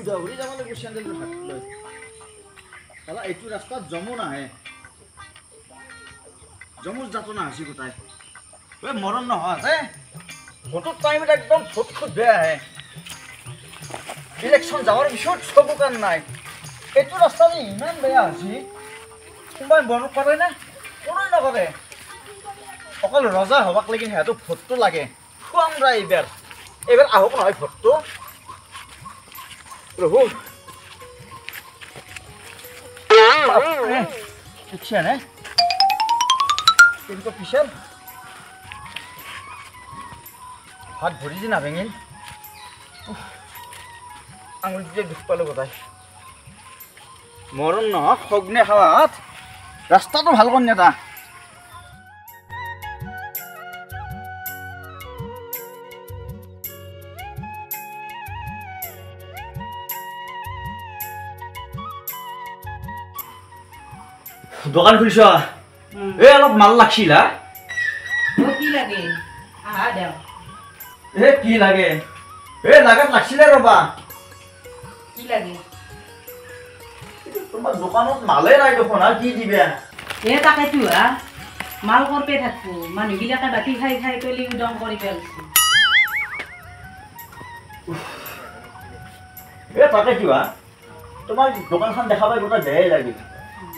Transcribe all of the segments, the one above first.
উদাহৰি যাব লাগিব চেণ্ডেলটো হাতত লৈ চালা এইটো ৰাস্তাত জমো নাহে জমুৰ যাতনা হাসি গোটাই ঐ মৰণ নহয় আছে ভোটৰ টাইমত একদম ভোট খুব বেয়া আহে ইলেকশ্যন যাওয়ার পিছত সবু কান নাই এইটো রাস্তা যে ইমান বেয়া হাসি কোনোবাই মন কৰে না কোনোই নকৰে অকল ৰজা হবাক লাগি সিহঁতক ভোটটো লাগে খুৱাম ৰা এইবাৰ আহক নহয় ভোটটো প্ৰভু দেখছি নে কিন্তু পিছল হাত ভৰি দি নাভেঙিল আঙুলিতে দুখ পালো বোধাই মৰণ নহয় সগ্নে খাৱাত ৰাস্তাটো ভাল কৰি নেতা দোকান খুলিছ এই অলপ মাল লাগছিল কি লাগে আহা দেও কি লাগে লাগাত লাগছিলে ৰবা কি লাগে তোমার দোকানত মালে নাই দেখোন আর কি দিবে তাকেতো মাল করতে থাকবো মানুহবিলাকে বাকি খাই খাই তলি উদং কৰি পেলাইছে তাকে কি তোমাৰ দোকানখন দেখা পাই গোটা বেয়াই লাগিল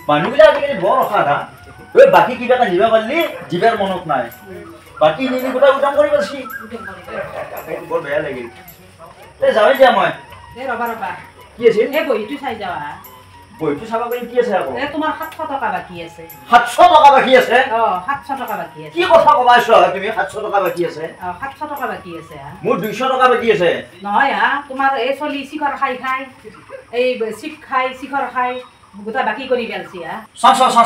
মানুহবিলাক আজিকালি বৰ অসাধা বাকি কিবা এটা নিবা পাৰলি জিবাৰ মনত নাই বাকি নিবি গোটা উদং কৰি পাৰছি বৰ বেয়া লাগিল যাওঁই দিয়া মই ৰবা ৰবা কি আছিল এই বহিটো চাই যাৱা বইটো চাবা পাৰি কি আছে আকৌ তোমাৰ 700 টকা বাকি আছে 700 টকা বাকি আছে 700 টকা বাকি আছে কি কথা কবাইছো তুমি 700 টকা বাকি আছে 700 টকা বাকি আছে মোৰ 200 টকা বাকি আছে নহয় তোমাৰ এই চলি শিখৰ খাই খাই এই শিখ খাই শিখৰ খাই গোটা বাকি কৰি পেলছি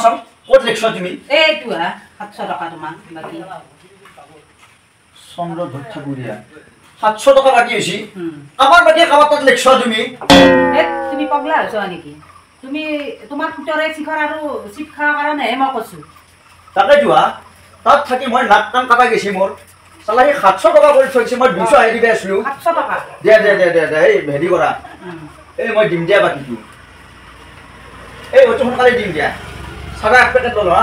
চাম ক'ত লিখছ তুমি এইটো 700 টকা তোমাৰ বাকি চন্দ্ৰ ধক্ষগুৰিয়া 700 টকা বাকি হৈছে আমাৰ বাকি কাবাত তাত লিখছ তুমি পগলা হৈছ নেকি তুমি তোমাৰ ফুটৰে শিখৰ আৰু শিখ খাওয়াৰ কাৰণে মই কৈছো তাকে যোৱা তাত থাকি মই নাক কান কাটা গেছি মোৰ চালা এই 700 টকা কৰি থৈছে মই 200 আহি দিবে আসলো 700 টকা দে এই হেৰি কৰা এই মই দিম দিয়া বাকিটো এই ওটো সোনকালে দিম দিয়া সাদা এক পেকেট ললো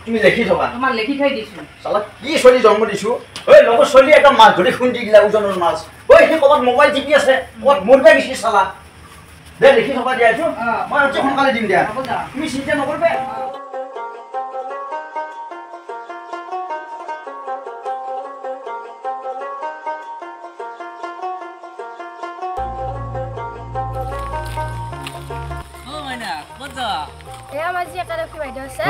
তুমি লিখি থকা তোমাৰ লিখি থৈ দিছো চালা কি চলি জন্ম দিছো ওই লগত চলি এটা মাছ ধৰি খুন্দি দিলা ওজনৰ মাছ ওই সি কবাত মোবাইল টিপি আছে কত মৰবে গেছি চালা দে লিখি থকা দিয়াছো মই অতি সোনকালে দিম দিয়া তুমি চিন্তা নকৰবে মাজি একাৰে কি বাইদেউ আছে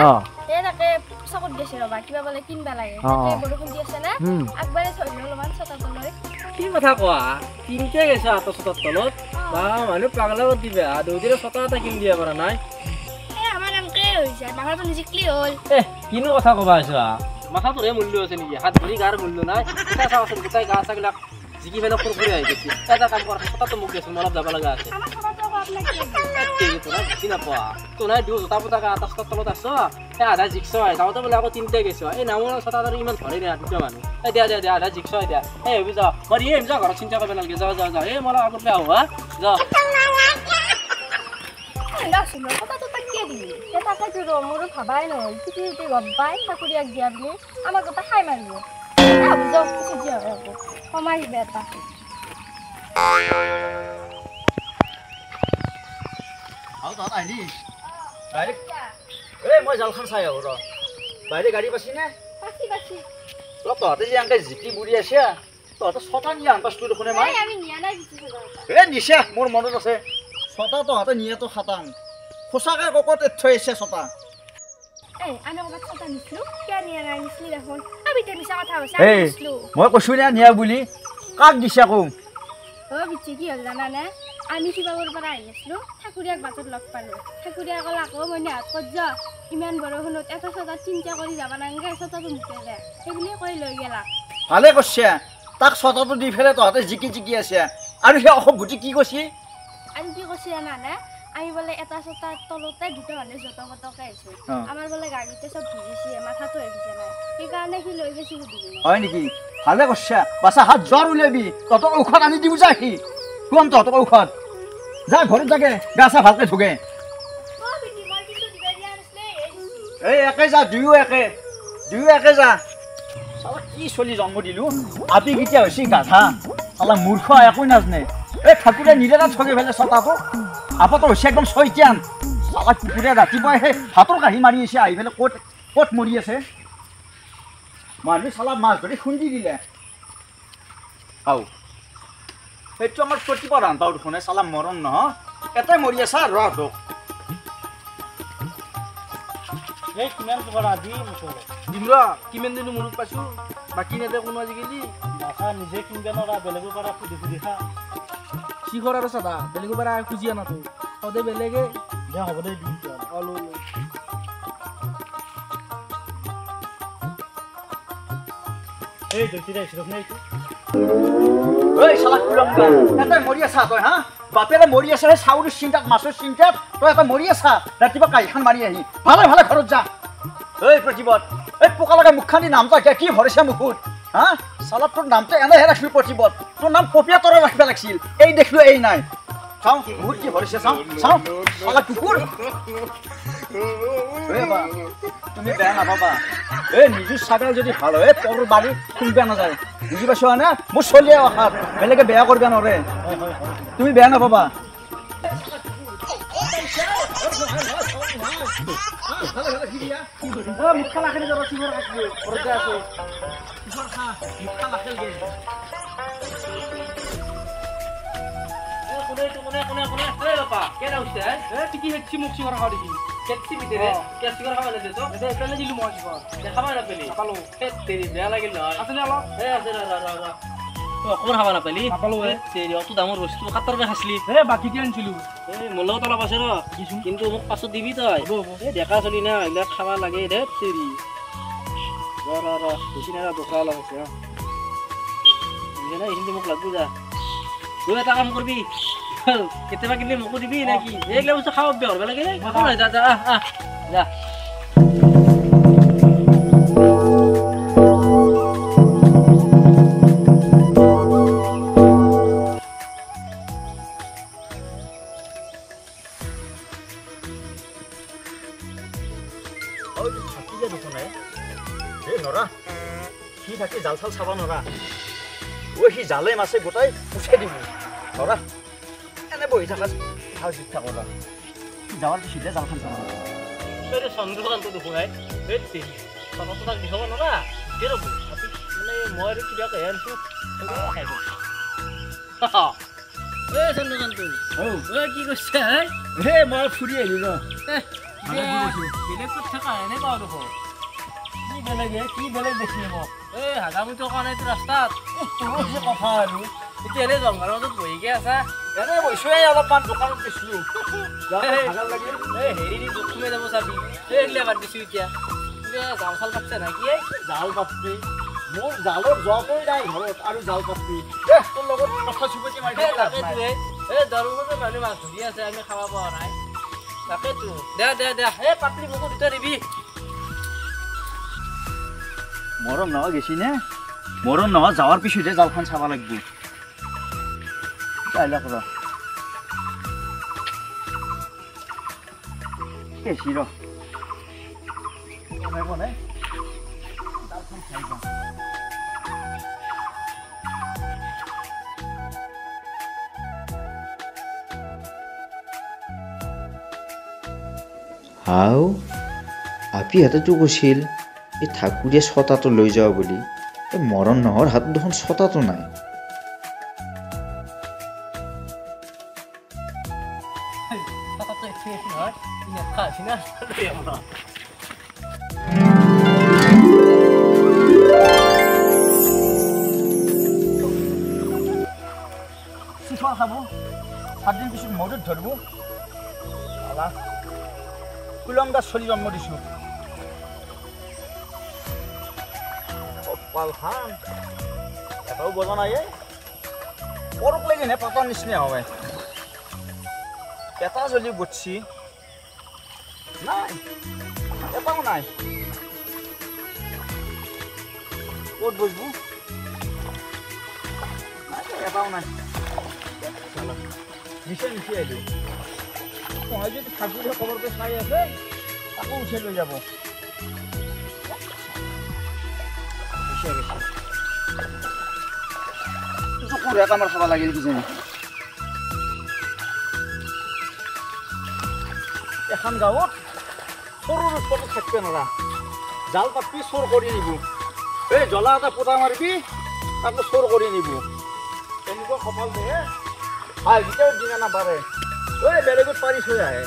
তাকে চকত গেছে ৰবা কিবা বলে কিনবা লাগে বৰষুণ দি আছে না আগবাৰে থৈলো অলপমান ছটাটো লৈ কি কথা কোৱা কিনকে গেছে আত ছটাৰ তলত বা মানুহ পাগলা কৰি দিবে দুদিনে ছটা এটা কিন দিয়া পৰা নাই আমাৰ নামকে হৈছে বাংলাটো নিজিকলি হ'ল কিনো কথা কবা আছো মাথাটোৰে মূল্য আছে নেকি হাত ভৰি গাৰ মূল্য নাই এটা চাওচোন গোটাই গা চাগিলাক জিকি পেলাই ফুৰফুৰি আহি গৈছে এটা কাম কৰা ছটাটো মোক দেচোন অলপ যাব লগা আছে তোনাই দিও জোতা পোতাকা এটা ছটাৰ তলত আছ আধা জিকছ যাওঁতে বোলে আকৌ তিনিটাই গেছ এই নামৰ ছটা আৰু ইমান ধৰে নাই দুটা মানুহ দিয়া আধা জিকছ এতিয়া এই ভাবি যা মই যা ঘৰত চিন্তা কৰিব নালাগে যা এই মই আগত বেয়া হোৱা যা মোৰো ভাবাই নহয় চিটি গবাই চাকৰিয়াক দিয়া বুলি আমাক গোটা খাই মাৰিব কমাই দিবে এটা মই জালখন চাই আহো বাইরে গাড়ী পাছি নে তহঁতে যে আনকে জিকি বুড়ি আছে তহঁতে ছটা নিয়ে আনপাছটো দেখোনে মাই নিছে মোৰ মনত আছে ছটা তহঁতে নিয়েতো খাটাং সঁচাকে ককত থৈ আছে ছটা মই কৈছো নে নিয়া বুলি কাক দিছে আকৌ কি হ'ল জানানে আমি শিৱসাগৰৰ পৰা আহি আছিলো ঠাকুৰীয়াক বাটত লগ পালো ঠাকুৰীয়া ক'লে আকৌ মই নেহাত ক'ত যা ইমান বৰষুণত এটা ছটাত চিন্তা কৰি যাব নালাগে ছটাটো মুখে যায় সেইবুলিয়ে কৈ লৈ গেলা ভালে কৈছে তাক ছটাটো দি ফেলে তহঁতে জিকি আছে আৰু সেই অসম গুটি কি কৈছি আৰু কি কৈছে জানানে আমি বলে এটা ছটাৰ তলতে দুটা মানুহ জটকটকে আহিছো আমাৰ বলে গাড়ীতে চব ভিজিছে মাথাটো ভিজে নাই সেইকাৰণে সি লৈ গৈছে সুধিবি হয় নেকি ভালে কৈছে বাছা হাত জ্বৰ উলিয়াবি তহঁতক ঔষধ আনি দিও যা সি খুৱাম তহঁতক ঔষধ যা ঘৰত যাগে গা চা ভালকে ধুগে এই একে যা দুয়ো একে যা চালা কি চলি জন্ম দিলো আপি কেতিয়া হৈছে গাধা চালা মূৰ্খ একো নাজানে এই ঠাকুৰে নিৰাত ঠগি ফেলে চতাটো আপাতো হৈছে একদম ছয়তিয়ান চালা কুকুৰে ৰাতিপুৱাই সেই ভাতৰ কাঢ়ি মাৰি আছে আহি পেলাই ক'ত মৰি আছে মানুহ চালা মাছ ধৰি খুন্দি দিলে আও সেইটো আমাৰ প্ৰতিভা ৰান্ধাও দেখোন চালা মৰণ নহয় এটাই মৰি আছা ৰহ এই কিমান তোমাৰ আদি দিম ৰ কিমান দিন মনত পাইছো বাকী নেদে কোনো আজিকালি মাথা নিজে কিনবে নৰা বেলেগৰ পৰা সুধি খা শিখৰ আৰু চাদা বেলেগৰ পৰা খুজি আনাতো সদায় বেলেগে দে হ'ব দে দিম অলু এই দৈতিৰে আহিছিলো নে এইটো ঐ শালা কুলংগা এটা মৰি আছা তই হা বাপেৰে মৰি আছে হে চাউলৰ চিন্তাত মাছৰ চিন্তাত তই এটা মৰি আছা ৰাতিপুৱা কাইখান মাৰি আহি ভালে ঘৰত যা ঐ প্ৰতিবত এই পোকা লগা মুখখান দি নামটো কি ভৰিছে মুখত হা শালা তোৰ নামটো এনেহে ৰাখিবি প্ৰতিবত তোৰ নাম পপিয়া তৰা ৰাখিব লাগিছিল এই দেখিলো এই নাই চাওঁ বহুত কি ভৰিছে চাওঁ শালা কুকুৰ তুমি বেয়া নাপাবা এই নিজৰ ছাগল যদি ভাল হয় তোৰ বাৰী খুলিব নাযায় বুজি পাইছো না মোৰ চলিয়ে অহাত বেলেগে বেয়া কৰিব নোৱাৰে তুমি বেয়া নাপাবা অকমান খাব নাপালি অত দামৰ বস্তু 70 টকা খাইছিলি বাকী কি আনিছিলো এই মূল্যও তলপ আছে ৰ কিন্তু মোক পাছত দিবি তই এই ডেকা চলি না এইবিলাক খাব লাগে দে তেৰি বেছি নাই দোকা অলপ আছে এইখিনি মোক লাগব যা তই এটা কাম কৰবি কেতিয়াবা কিনিলে মোকো দিবি নাকি এইগিলা বস্তু খাব বেয়া হ'ব লাগে যা যা যা জাল চাল চাব নৰা ঐ সি জালে মাছে গোটাই উঠাই দিব নৰা এনে বহি থাকা ভাল শিক্ষা কৰা যাৱাৰ পিছতে জালখন চাব চন্দ্ৰকান্ত দেখুৱাই চনচনাক দিখাব নৰা কি ৰ'ব মানে মই আৰু কিবা কহে আনিছো চন্দ্ৰকান্ত কি কৈছে হে মই ফুৰি আহিলো বেলেগ ক'ত থকা এনে পাওঁ দেখোন কি বেলেগ দেখি মোক এই হাজামুটি থকা নাই তোৰ ৰাস্তাত কথা আৰু এতিয়া এনে জংঘলৰ মাজত বহিকে আছা এনে বৈছোৱে অলপমান দোকানত গৈছিলো হেৰি দি দুখ সোমাই যাব চাবি এইগিলা বাদ দিছো এতিয়া জাল চাল পাতিছে নাই কি জাল পাতি মোৰ জালৰ যোৱাটোৱে নাই ঘৰত আৰু জাল পাতি তোৰ লগত কথা চুপতি মাৰি এই দৰমতে মানুহ মাছ ধৰি আছে আমি খাব পৰা নাই তাকেতো দে এই পাতলি মোকো দুটা দিবি মৰম নহয় গেছি নে মৰম নহয় যাৱাৰ পিছতে জালখন চাব লাগিব আহিলা কৰ গেছি ৰ জালখন চাই যাওঁ হাও আপিহঁতেতো কৈছিল এই ঠাকুৰীয়ে ছটাটো লৈ যাওঁ বুলি এই মৰণ নহৰ হাতত দেখোন ছটাটো নাই চিখৰ খাব 7 দিন পিছত মদত ধৰিব কুলংগা চলি জন্ম দিছো পালখান এটাও বজা নাই পৰক লাগি পাতৰ নিচিনা হয় এটা জ্বলি বুটছি নাই এটাও নাই ক'ত বসবো এটাও নাই নিশ্চয় নিশ্চয় আহিলোঁ মই যদি ঠাকুৰে খবৰটো চাই আছে আকৌ উঠাই লৈ যাব কামৰ খাব লাগিল কিজানি এখন গাঁৱত সৰু ৰূপটো থাকিব নোৱাৰা জাল পাতি চোৰ কৰি নিব এই জ্বলা এটা পোতা মাৰিবি আকৌ চোৰ কৰি নিব এনেকুৱা কপাল দেহে কেতিয়াও দিনা নাপাৰে ঐ বেলেগত পাৰি থৈ আহে